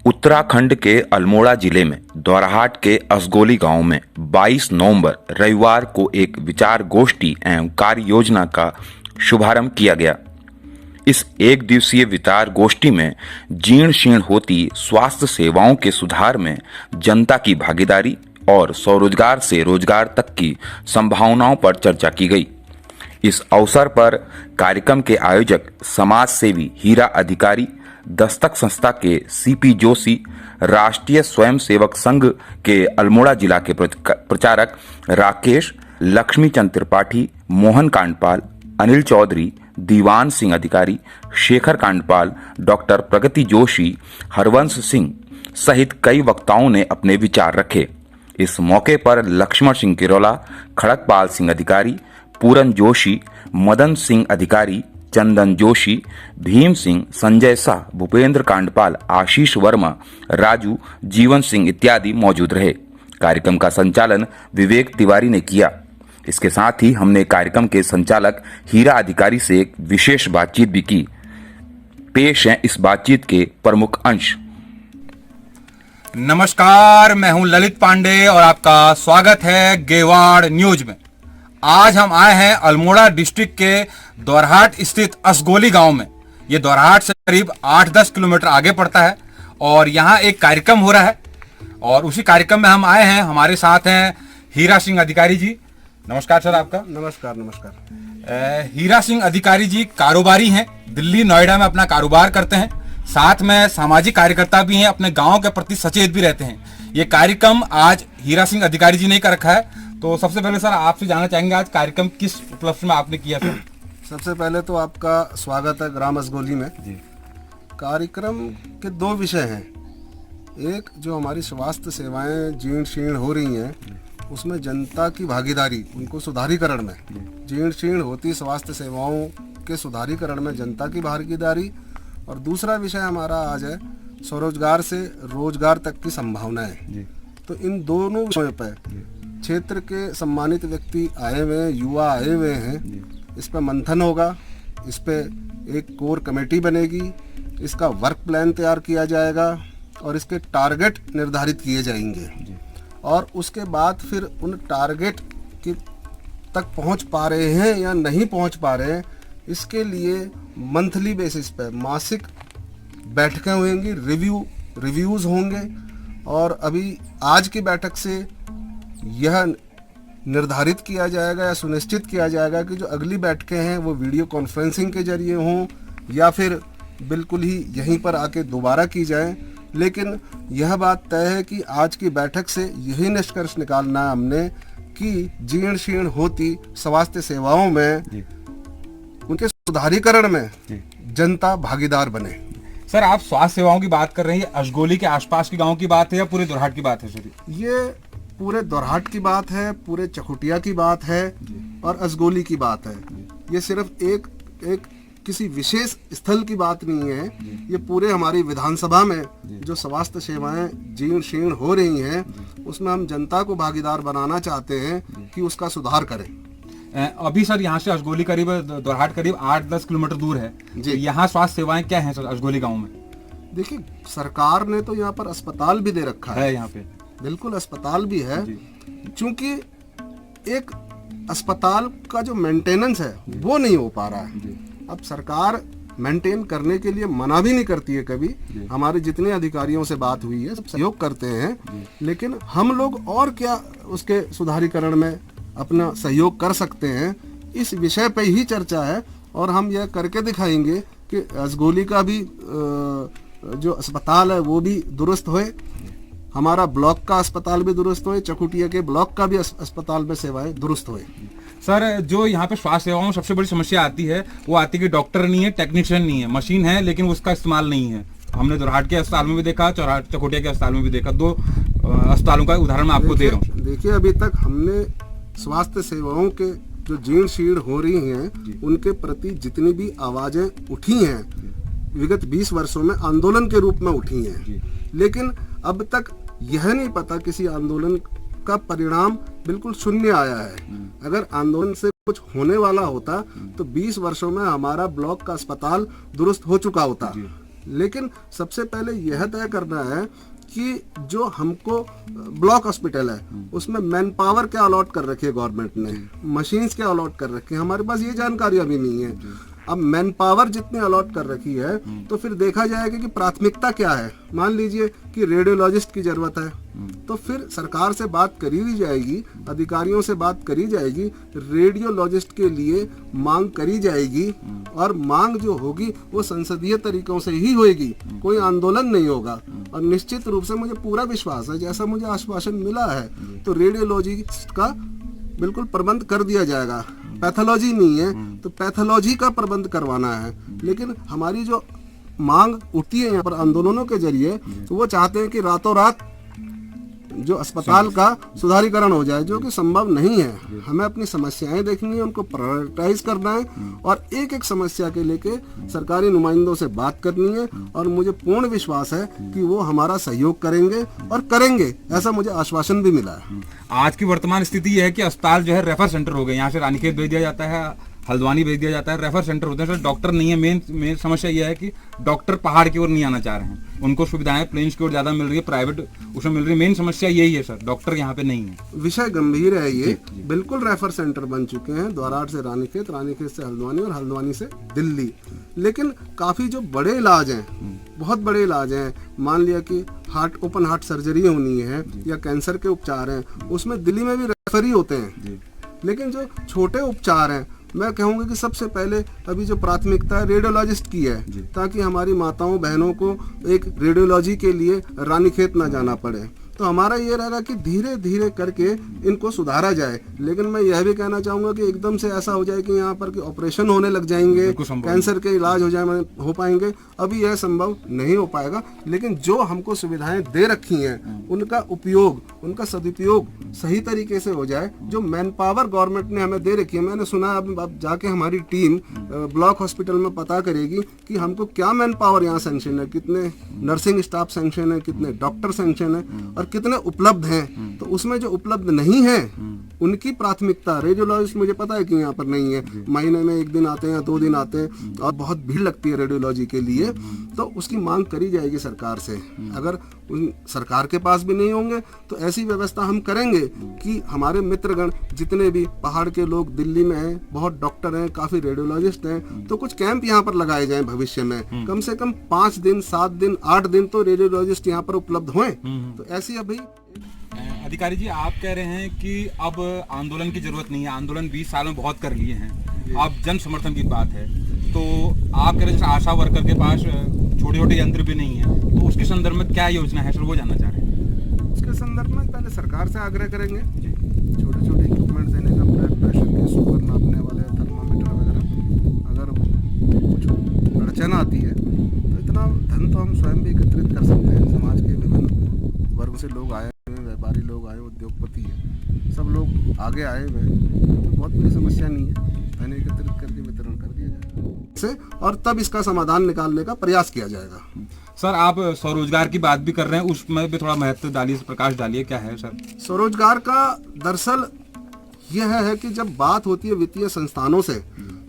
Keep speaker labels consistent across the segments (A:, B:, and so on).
A: उत्तराखंड के अल्मोड़ा जिले में दोराहाट के असगोली गांव में 22 नवंबर रविवार को एक विचार गोष्ठी एवं कार्य योजना का शुभारंभ किया गया। इस एक दिवसीय विचार गोष्ठी में जीर्ण शीर्ण होती स्वास्थ्य सेवाओं के सुधार में जनता की भागीदारी और स्वरोजगार से रोजगार तक की संभावनाओं पर चर्चा की गई। इस अवसर पर कार्यक्रम के आयोजक समाज सेवी हीरा अधिकारी, दस्तक संस्था के सीपी जोशी, राष्ट्रीय स्वयंसेवक संघ के अल्मोड़ा जिला के प्रचारक राकेश, लक्ष्मीचंद त्रिपाठी, मोहन कांडपाल, अनिल चौधरी, दीवान सिंह अधिकारी, शेखर कांडपाल, डॉक्टर प्रगति जोशी, हरवंश सिंह सहित कई वक्ताओं ने अपने विचार रखे। इस मौके पर लक्ष्मण सिंह किरोला, खड़कपाल सिंह अधिकारी, पूरन जोशी, मदन सिंह अधिकारी, चंदन जोशी, भीम सिंह, संजय शाह, भूपेंद्र कांडपाल, आशीष वर्मा, राजू, जीवन सिंह इत्यादि मौजूद रहे। कार्यक्रम का संचालन विवेक तिवारी ने किया। इसके साथ ही हमने कार्यक्रम के संचालक हीरा अधिकारी से एक विशेष बातचीत भी की। पेश है इस बातचीत के प्रमुख अंश।
B: नमस्कार, मैं हूं ललित पांडे और आपका स्वागत है गेवाड़ न्यूज में। आज हम आए हैं अल्मोड़ा डिस्ट्रिक्ट के दोराहाट स्थित असगोली गांव में। ये दोराहाट से करीब 8-10 किलोमीटर आगे पड़ता है और यहाँ एक कार्यक्रम हो रहा है और उसी कार्यक्रम में हम आए हैं। हमारे साथ हैं हीरा सिंह अधिकारी जी। नमस्कार सर आपका।
C: नमस्कार नमस्कार।
B: हीरा सिंह अधिकारी जी कारोबारी हैं, दिल्ली नोएडा में अपना कारोबार करते हैं, साथ में सामाजिक कार्यकर्ता भी हैं, अपने गांव के प्रति सचेत भी रहते हैं। ये कार्यक्रम आज हीरा सिंह अधिकारी जी ने कर रखा है। तो सबसे पहले सर आपसे जानना चाहेंगे आज कार्यक्रम किस उपलक्ष्य में आपने किया सर?
C: सबसे पहले तो आपका स्वागत है ग्राम असगोली में जी। कार्यक्रम के दो विषय हैं। एक जो हमारी स्वास्थ्य सेवाएं जीर्ण शीर्ण हो रही हैं, उसमें जनता की भागीदारी, उनको सुधारीकरण में, जीर्ण शीर्ण होती स्वास्थ्य सेवाओं के सुधारीकरण में जनता की भागीदारी, और दूसरा विषय हमारा आज है स्वरोजगार से रोजगार तक की संभावनाएं। तो इन दोनों विषयों पर क्षेत्र के सम्मानित व्यक्ति आए हुए हैं, युवा आए हुए हैं। इस पर मंथन होगा, इस पे एक कोर कमेटी बनेगी, इसका वर्क प्लान तैयार किया जाएगा और इसके टारगेट निर्धारित किए जाएंगे और उसके बाद फिर उन टारगेट की तक पहुंच पा रहे हैं या नहीं पहुंच पा रहे हैं, इसके लिए मंथली बेसिस पे मासिक बैठकें होंगी, रिव्यूज़ होंगे। और अभी आज की बैठक से यह निर्धारित किया जाएगा या सुनिश्चित किया जाएगा कि जो अगली बैठकें हैं वो वीडियो कॉन्फ्रेंसिंग के जरिए हों या फिर बिल्कुल ही यहीं पर आके दोबारा की जाएं। लेकिन यह बात तय है कि आज की बैठक से यही निष्कर्ष निकालना है हमने कि जीर्ण शीर्ण होती स्वास्थ्य सेवाओं में उनके सुधारीकरण में जनता भागीदार बने।
B: सर आप स्वास्थ्य सेवाओं की बात कर रहे हैं, असगोली के आसपास के गांव की बात है या पूरे दोराहाट की बात है सर?
C: ये पूरे दोराहाट की बात है, पूरे चकुटिया की बात है और असगोली की बात है। ये सिर्फ एक किसी विशेष स्थल की बात नहीं है। ये पूरे हमारी विधानसभा में जो स्वास्थ्य सेवाएं जीर्ण शीर्ण हो रही हैं, उसमें हम जनता को भागीदार बनाना चाहते हैं कि उसका सुधार करें।
B: अभी सर यहाँ से असगोली करीब दोराहाट करीब 8-10 किलोमीटर दूर है जी। यहाँ स्वास्थ्य सेवाएं क्या हैं सर असगोली गाँव में? देखिए,
C: सरकार ने तो यहाँ पर अस्पताल भी दे रखा है।
B: यहाँ पे
C: बिल्कुल अस्पताल भी है, क्योंकि एक अस्पताल का जो मेंटेनेंस है वो नहीं हो पा रहा है। अब सरकार मेंटेन करने के लिए मना भी नहीं करती है कभी। हमारे जितने अधिकारियों से बात हुई है सब सहयोग करते हैं, लेकिन हम लोग और क्या उसके सुधारीकरण में अपना सहयोग कर सकते हैं, इस विषय पे ही चर्चा है। और हम यह करके दिखाएंगे कि असगोली का भी जो अस्पताल है वो भी दुरुस्त होए, हमारा ब्लॉक का अस्पताल भी दुरुस्त होए, चकुटिया के ब्लॉक का भी अस्पताल में सेवाएं दुरुस्त होए।
B: सर जो यहाँ पे स्वास्थ्य सेवाओं में सबसे बड़ी समस्या आती है वो आती है कि डॉक्टर नहीं है, टेक्नीशियन नहीं है, मशीन है लेकिन उसका इस्तेमाल नहीं है। हमने दोराहाट के अस्पताल में भी देखा, चकुटिया के अस्पताल में भी देखा। दो अस्पतालों का उदाहरण मैं आपको दे रहा हूँ।
C: देखिए, अभी तक हमने स्वास्थ्य सेवाओं के जो जीर्ण शीर्ण हो रही हैं उनके प्रति जितनी भी आवाजें उठी हैं विगत 20 वर्षों में आंदोलन के रूप में उठी हैं, लेकिन अब तक यह नहीं पता किसी आंदोलन का परिणाम बिल्कुल शून्य आया है। अगर आंदोलन से कुछ होने वाला होता तो 20 वर्षों में हमारा ब्लॉक का अस्पताल दुरुस्त हो चुका होता। लेकिन सबसे पहले यह तय करना है कि जो हमको ब्लॉक हॉस्पिटल है उसमें मैन पावर क्या अलॉट कर रखी है गवर्नमेंट ने, मशीन्स क्या अलॉट कर रखी है, हमारे पास ये जानकारी अभी नहीं है। अब मैन पावर जितनी अलॉट कर रखी है तो फिर देखा जाएगा कि प्राथमिकता क्या है। मान लीजिए कि रेडियोलॉजिस्ट की जरूरत है तो फिर सरकार से बात करी भी जाएगी, अधिकारियों से बात करी जाएगी, रेडियोलॉजिस्ट के लिए मांग करी जाएगी और मांग जो होगी वो संसदीय तरीकों से ही होगी, कोई आंदोलन नहीं होगा। और निश्चित रूप से मुझे पूरा विश्वास है, जैसा मुझे आश्वासन मिला है तो रेडियोलॉजिस्ट का बिल्कुल प्रबंध कर दिया जाएगा। पैथोलॉजी नहीं है तो पैथोलॉजी का प्रबंध करवाना है। लेकिन हमारी जो मांग उठती है यहाँ पर आंदोलनों के जरिए तो वो चाहते हैं कि रातों रात जो अस्पताल का सुधारीकरण हो जाए, जो कि संभव नहीं है। हमें अपनी समस्याएं देखनी है, उनको प्रायोरिटाइज करना है और एक एक समस्या के लेके सरकारी नुमाइंदों से बात करनी है और मुझे पूर्ण विश्वास है कि वो हमारा सहयोग करेंगे और करेंगे, ऐसा मुझे आश्वासन भी मिला है।
B: आज की वर्तमान स्थिति यह है कि अस्पताल जो है रेफर सेंटर हो गए, यहाँ से रानीखेत भेज दिया जाता है, हल्द्वानी भेज दिया जाता है, रेफर सेंटर होते हैं सर। डॉक्टर नहीं है। मेन समस्या यह है कि डॉक्टर पहाड़ की ओर नहीं आना चाह रहे हैं, उनको सुविधाएं प्लेन्स की ओर ज्यादा मिल रही है, प्राइवेट उसमें मिल रही है। मेन समस्या यही है सर, डॉक्टर यहाँ पे नहीं है।
C: विषय गंभीर है ये। बिल्कुल रेफर सेंटर बन चुके हैं, द्वाराट से रानीखेत, रानीखेत से हल्द्वानी और हल्द्वानी से दिल्ली। लेकिन काफी जो बड़े इलाज हैं, बहुत बड़े इलाज हैं, मान लिया कि ओपन हार्ट सर्जरी होनी है या कैंसर के उपचार हैं, उसमें दिल्ली में भी रेफर ही होते हैं। लेकिन जो छोटे उपचार हैं, मैं कहूँगा कि सबसे पहले अभी जो प्राथमिकता है रेडियोलॉजिस्ट की है, ताकि हमारी माताओं बहनों को एक रेडियोलॉजी के लिए रानीखेत ना जाना पड़े। तो हमारा ये रहेगा कि धीरे धीरे करके इनको सुधारा जाए। लेकिन मैं यह भी कहना चाहूँगा कि एकदम से ऐसा हो जाए कि यहाँ पर कि ऑपरेशन होने लग जाएंगे, कैंसर के इलाज हो पाएंगे, अभी यह संभव नहीं हो पाएगा। लेकिन जो हमको सुविधाएं दे रखी हैं उनका उपयोग, उनका सदुपयोग सही तरीके से हो जाए। जो मैन पावर गवर्नमेंट ने हमें दे रखी है, मैंने सुना अब जाके हमारी टीम ब्लॉक हॉस्पिटल में पता करेगी कि हमको क्या मैन पावर यहाँ सेंक्शन है, कितने नर्सिंग स्टाफ सेंक्शन है, कितने डॉक्टर सेंक्शन है और कितने उपलब्ध हैं। तो उसमें जो उपलब्ध नहीं है उनकी प्राथमिकता, रेडियोलॉजिस्ट मुझे पता है कि यहाँ पर नहीं है, महीने में 1 दिन आते हैं, 2 दिन आते हैं और बहुत भीड़ लगती है रेडियोलॉजी के लिए, तो उसकी मांग करी जाएगी सरकार से। अगर उन सरकार के पास भी नहीं होंगे तो ऐसी व्यवस्था हम करेंगे कि हमारे मित्रगण जितने भी पहाड़ के लोग दिल्ली में हैं, बहुत डॉक्टर हैं, काफी रेडियोलॉजिस्ट हैं, तो कुछ कैंप यहाँ पर लगाए जाएं भविष्य में। कम से कम 5 दिन, 7 दिन, 8 दिन तो रेडियोलॉजिस्ट यहाँ पर उपलब्ध हों। तो ऐसी अभी
B: अधिकारी जी, आप कह रहे हैं कि अब आंदोलन की जरूरत नहीं है, आंदोलन 20 साल में बहुत कर लिए हैं, अब जन समर्थन की बात है। तो आप कह रहे हैं आशा वर्कर के पास छोटे छोटे यंत्र भी नहीं है, तो उसके संदर्भ में क्या योजना है सर, वो जानना चाह रहे हैं।
C: उसके संदर्भ में पहले सरकार से आग्रह करेंगे छोटे छोटे इक्विपमेंट देने का, ब्लड प्रेशर के शुगर नापने वाले थर्मामीटर वगैरह। अगर कुछ अड़चन आती है तो इतना धन तो हम स्वयं भी एकत्रित कर सकते हैं। समाज के विभिन्न वर्ग से लोग आए, व्यापारी लोग आए, उद्योगपति है, सब लोग आगे आए हुए, तो बहुत बड़ी समस्या नहीं है। धन एकत्रित करके वितरण कर दिया जाएगा और तब इसका समाधान निकालने का प्रयास किया जाएगा।
B: सर, आप स्वरोजगार की बात भी कर रहे हैं, उसमें भी थोड़ा महत्व डालिए, प्रकाश डालिए, क्या है सर
C: स्वरोजगार का? दरअसल यह है कि जब बात होती है वित्तीय संस्थानों से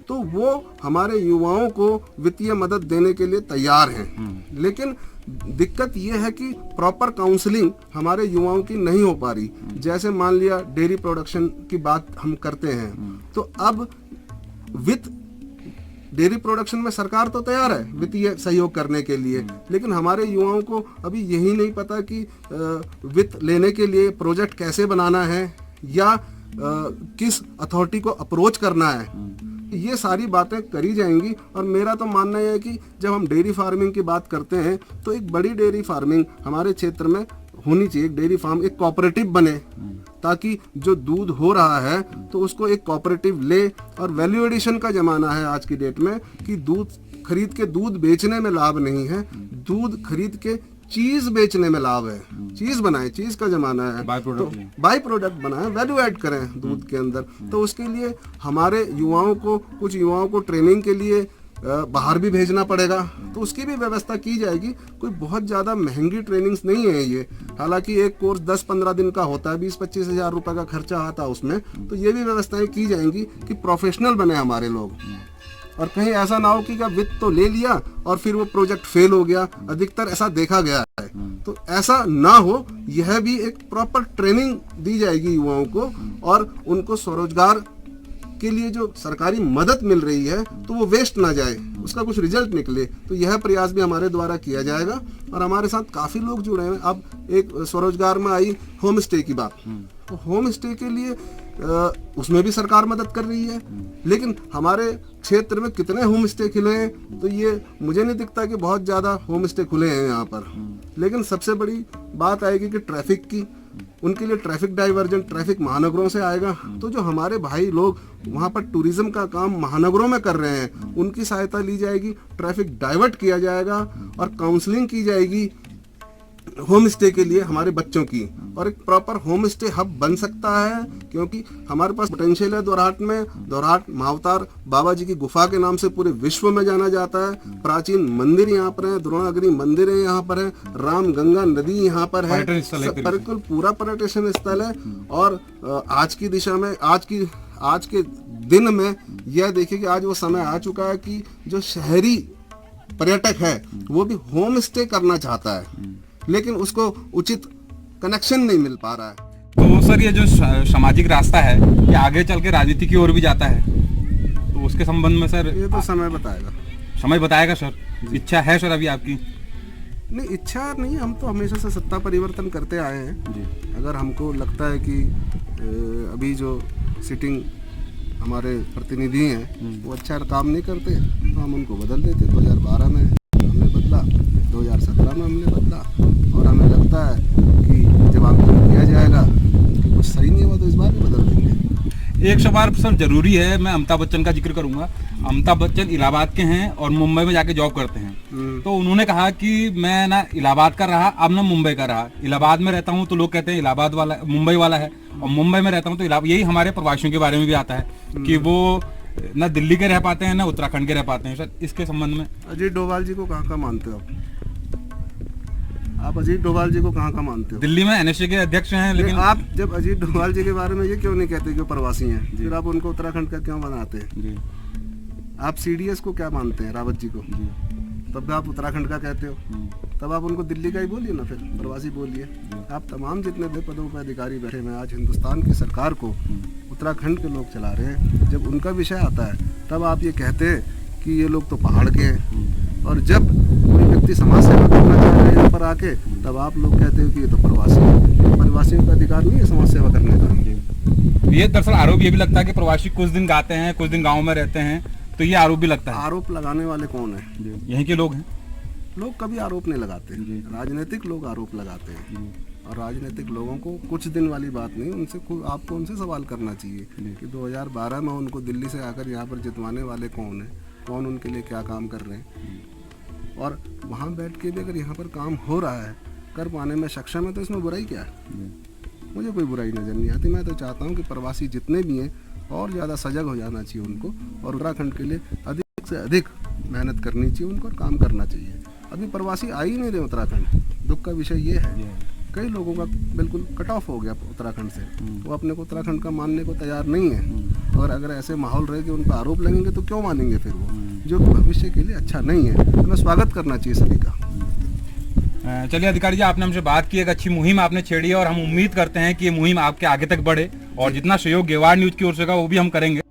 C: तो वो हमारे युवाओं को वित्तीय मदद देने के लिए तैयार हैं। लेकिन दिक्कत यह है कि प्रॉपर काउंसलिंग हमारे युवाओं की नहीं हो पा रही। जैसे मान लिया डेयरी प्रोडक्शन की बात हम करते हैं, तो अब वित्त डेयरी प्रोडक्शन में सरकार तो तैयार है वित्तीय सहयोग करने के लिए, लेकिन हमारे युवाओं को अभी यही नहीं पता कि वित्त लेने के लिए प्रोजेक्ट कैसे बनाना है या किस अथॉरिटी को अप्रोच करना है। ये सारी बातें करी जाएंगी और मेरा तो मानना है कि जब हम डेयरी फार्मिंग की बात करते हैं तो एक बड़ी डेयरी फार्मिंग हमारे क्षेत्र में होनी चाहिए। एक डेयरी फार्म, एक कोऑपरेटिव बने, ताकि जो दूध हो रहा है तो उसको एक कोऑपरेटिव ले। और वैल्यू एडिशन का जमाना है आज की डेट में कि दूध खरीद के दूध बेचने में लाभ नहीं है, दूध खरीद के चीज बेचने में लाभ है। चीज बनाए, चीज का जमाना है, तो बाई प्रोडक्ट बनाए, वैल्यू ऐड करें दूध के अंदर। तो उसके लिए हमारे युवाओं को, कुछ युवाओं को ट्रेनिंग के लिए बाहर भी भेजना पड़ेगा, तो उसकी भी व्यवस्था की जाएगी। कोई बहुत ज़्यादा महंगी ट्रेनिंग्स नहीं है ये, हालांकि एक कोर्स 10-15 दिन का होता है, 20-25 हज़ार रुपये का खर्चा आता है उसमें। तो ये भी व्यवस्थाएं की जाएंगी कि प्रोफेशनल बने हमारे लोग और कहीं ऐसा ना हो कि क्या वित्त तो ले लिया और फिर वो प्रोजेक्ट फेल हो गया। अधिकतर ऐसा देखा गया है, तो ऐसा ना हो, यह भी एक प्रॉपर ट्रेनिंग दी जाएगी युवाओं को, और उनको स्वरोजगार के लिए जो सरकारी मदद मिल रही है तो वो वेस्ट ना जाए, उसका कुछ रिजल्ट निकले। तो यह प्रयास भी हमारे द्वारा किया जाएगा, और हमारे साथ काफी लोग जुड़े हैं। अब एक स्वरोजगार में आई होम स्टे की बात, तो होम स्टे के लिए उसमें भी सरकार मदद कर रही है, लेकिन हमारे क्षेत्र में कितने होम स्टे खुले हैं तो ये मुझे नहीं दिखता कि बहुत ज्यादा होम स्टे खुले हैं यहाँ पर। लेकिन सबसे बड़ी बात आएगी कि ट्रैफिक की, उनके लिए ट्रैफिक डाइवर्जन, ट्रैफिक महानगरों से आएगा। तो जो हमारे भाई लोग वहाँ पर टूरिज्म का काम महानगरों में कर रहे हैं, उनकी सहायता ली जाएगी, ट्रैफिक डाइवर्ट किया जाएगा, और काउंसलिंग की जाएगी होम स्टे के लिए हमारे बच्चों की, और एक प्रॉपर होम स्टे हब बन सकता है, क्योंकि हमारे पास पोटेंशियल है दोरहाट में। दोरहाट महाअवतार बाबा जी की गुफा के नाम से पूरे विश्व में जाना जाता है। प्राचीन मंदिर यहाँ पर है, द्रोणागिरी मंदिर है यहाँ पर है, राम गंगा नदी यहाँ पर है, बिल्कुल पूरा पर्यटन स्थल है। और आज की दिशा में, आज के दिन में यह देखिए कि आज वो समय आ चुका है कि जो शहरी पर्यटक है वो भी होम स्टे करना चाहता है, लेकिन उसको उचित कनेक्शन नहीं मिल पा रहा है।
B: तो सर ये जो सामाजिक रास्ता है ये आगे चल के राजनीति की ओर भी जाता है, तो उसके संबंध में सर
C: ये तो समय बताएगा।
B: समय बताएगा सर। इच्छा है सर अभी आपकी?
C: नहीं, इच्छा नहीं, हम तो हमेशा से सत्ता परिवर्तन करते आए हैं जी। अगर हमको लगता है कि अभी जो सिटिंग हमारे प्रतिनिधि हैं वो अच्छा काम नहीं करते तो हम उनको बदल देते। 2012 में हमने बदला, 2017 में हमने बदला, और हमें लगता है कि जब आंदोलन किया जाएगा कि कुछ सही नहीं हुआ तो इस बार भी बदल देंगे।
B: एक सवाल सर जरूरी है, मैं अमिताभ बच्चन का जिक्र करूंगा। अमिताभ बच्चन इलाहाबाद के हैं और मुंबई में जाके जॉब करते हैं, तो उन्होंने कहा कि मैं ना इलाहाबाद का रहा, अब ना मुंबई का रहा। इलाहाबाद में रहता हूं तो लोग कहते हैं इलाहाबाद वाला मुंबई वाला है, और मुंबई में रहता हूं तो यही हमारे प्रवासियों के बारे में भी आता है कि वो ना दिल्ली के रह पाते हैं ना उत्तराखंड के रह पाते हैं। सर इसके संबंध में
C: अजीत डोभाल जी को कहाँ का मानते हो आप? अजीत डोभाल जी को कहाँ का मानते हो?
B: दिल्ली में एनएसए के अध्यक्ष हैं, लेकिन
C: आप जब अजीत डोभाल जी के बारे में ये क्यों नहीं कहते कि वो प्रवासी हैं, फिर आप उनको उत्तराखंड का क्यों बनाते हैं? आप सीडीएस को क्या मानते हैं, रावत जी को, तब आप उत्तराखंड का कहते हो, तब आप उनको दिल्ली का ही बोलिए ना, फिर प्रवासी बोलिए। आप तमाम जितने भी पदों पर अधिकारी बैठे हैं, आज हिंदुस्तान की सरकार को उत्तराखंड के लोग चला रहे हैं। जब उनका विषय आता है तब आप ये कहते हैं कि ये लोग तो पहाड़ के हैं, और जब कोई व्यक्ति समाज सेवा करना चाह रहे हैं यहाँ पर आके, तब आप लोग कहते हो कि ये तो प्रवासी है। प्रवासियों का अधिकार नहीं है समाज सेवा करने का।
B: ये दरअसल आरोप ये भी लगता है कि प्रवासी कुछ दिन गाते हैं, कुछ दिन गाँव में रहते हैं, तो ये आरोप भी लगता है।
C: आरोप लगाने वाले कौन है?
B: यहीं के लोग हैं।
C: लोग कभी आरोप नहीं लगाते, राजनीतिक लोग आरोप लगाते हैं, और राजनीतिक लोगों को कुछ दिन वाली बात नहीं, आपको उनसे सवाल करना चाहिए कि 2012 में उनको दिल्ली से आकर यहाँ पर जितवाने वाले कौन है, कौन उनके लिए क्या काम कर रहे हैं, और वहाँ बैठ के भी अगर यहाँ पर काम हो रहा है, कर पाने में सक्षम है, तो इसमें बुराई क्या है? मुझे कोई बुराई नज़र नहीं आती। मैं तो चाहता हूँ कि प्रवासी जितने भी हैं और ज़्यादा सजग हो जाना चाहिए उनको, और उत्तराखंड के लिए अधिक से अधिक मेहनत करनी चाहिए उनको, और काम करना चाहिए। अभी प्रवासी आ ही नहीं रहे उत्तराखंड। दुख का विषय ये है, कई लोगों का बिल्कुल कट ऑफ हो गया उत्तराखंड से, वो अपने को उत्तराखंड का मानने को तैयार नहीं है। और अगर ऐसे माहौल रहे कि उन पर आरोप लगेंगे तो क्यों मानेंगे फिर वो, जो कि भविष्य के लिए अच्छा नहीं है। हमें स्वागत करना चाहिए सभी का।
B: चलिए अधिकारी जी, आपने हमसे बात की, एक अच्छी मुहिम आपने छेड़ी है, और हम उम्मीद करते हैं कि ये मुहिम आपके आगे तक बढ़े, और जितना सहयोग गेवाड़ न्यूज की ओर से होगा वो भी हम करेंगे।